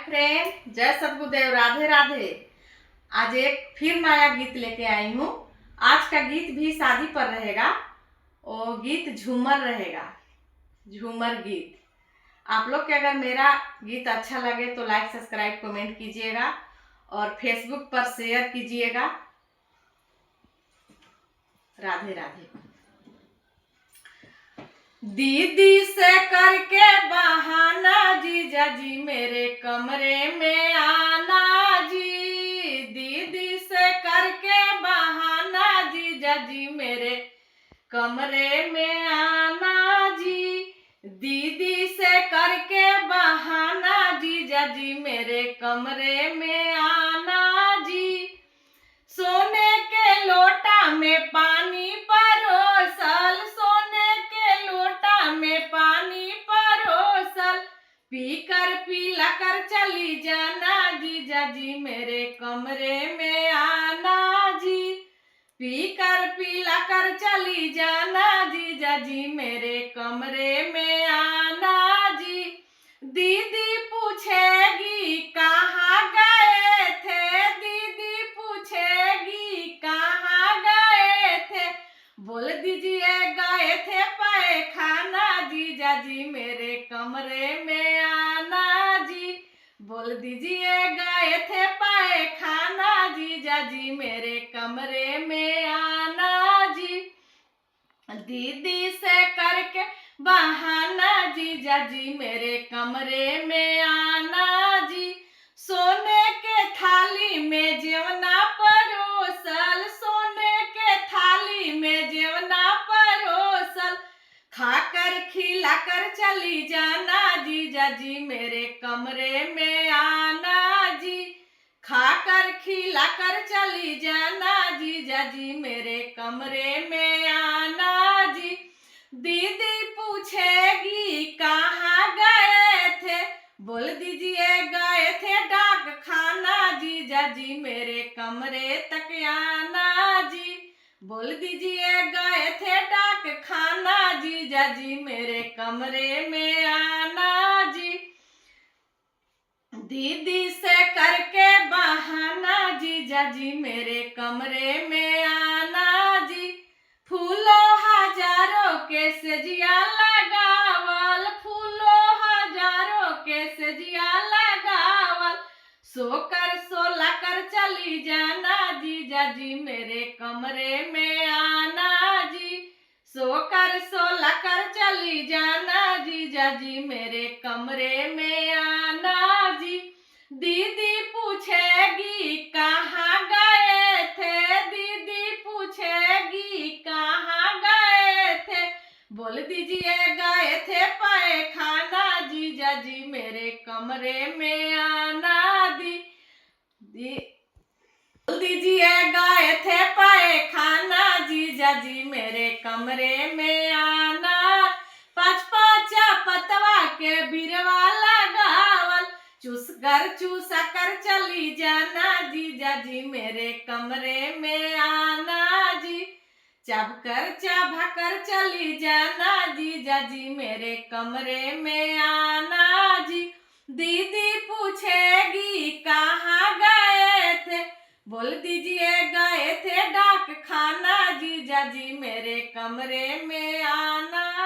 Friend, जय सतगुरुदेव, राधे राधे। आज एक फिर नया गीत लेके आई हूँ। आज का गीत भी शादी पर रहेगा। वो गीत झूमर रहेगा, झूमर गीत। आप लोग के अगर मेरा गीत अच्छा लगे तो लाइक सब्सक्राइब कमेंट कीजिएगा और फेसबुक पर शेयर कीजिएगा। राधे राधे। दीदी से करके बहाना जीजा जी मेरे कमरे में आना जी। दीदी से करके बहाना जीजा जी मेरे कमरे में आना जी। दीदी से करके बहाना जीजा जी मेरे कमरे में आना जी। सोने के लोटा में पानी परोसल, सोने के लोटा में पानी परोसल, पीकर पीला कर चली जाना जीजा जी मेरे कमरे में आना जी। पीकर पीला कर चली जाना जीजा जी मेरे कमरे में आना जी। दीदी पूछेगी कहाँ गए थे, दीदी पूछेगी कहाँ गए थे, बोल दीजिए गए थे पैखाना जीजा जी मेरे कमरे में आना जी। बोल दीजिए गए थे पैखाना जीजा जी मेरे कमरे में आना जी। दीदी से करके बहाना जीजा जी मेरे कमरे में आना जी। सोने के थाली में जेवना परोसल, सोने के थाली में जेवना परोसल, खाकर खिलाकर चली जाना जीजा जी मेरे कमरे में आना जी। खाकर खिलाकर चली जाना जीजा जी मेरे कमरे में आना जी। दीदी पूछेगी कहाँ गए थे, बोल दीजिए गए थे डाक खाना जीजा जी मेरे कमरे तक आना जी। बोल दीजिए गए थे डाक खाना जीजा जी मेरे कमरे में आना जी। दीदी से करके बहाना जीजा जी मेरे कमरे में आना जी। फूलों हजारों के सजिया लगावल, फूलों हजारों के सजिया लगावल, सोकर सोला कर चली जाना जीजा जी मेरे कमरे में आना जी। सोकर सोला कर चली जाना जीजा जी मेरे कमरे में आना जी। दीदी पूछेगी कहाँ गए थे, दीदी पूछेगी कहाँ गए थे, बोल दीजिए गए थे पैखाना जीजा जी मेरे कमरे में आना दी। बोल दीजिए गए थे पैखाना जीजा जी मेरे कमरे में आना। पाँच पाँचा पतवा के बिरवा लगावल, चूसा कर चली जाना जीजा जी मेरे कमरे में आना जी। चाभा कर चली जाना जीजा जी मेरे कमरे में आना जी। दीदी पूछेगी कहाँ गए थे, बोल दीजिए गए थे डाक खाना जीजा जी मेरे कमरे में आना।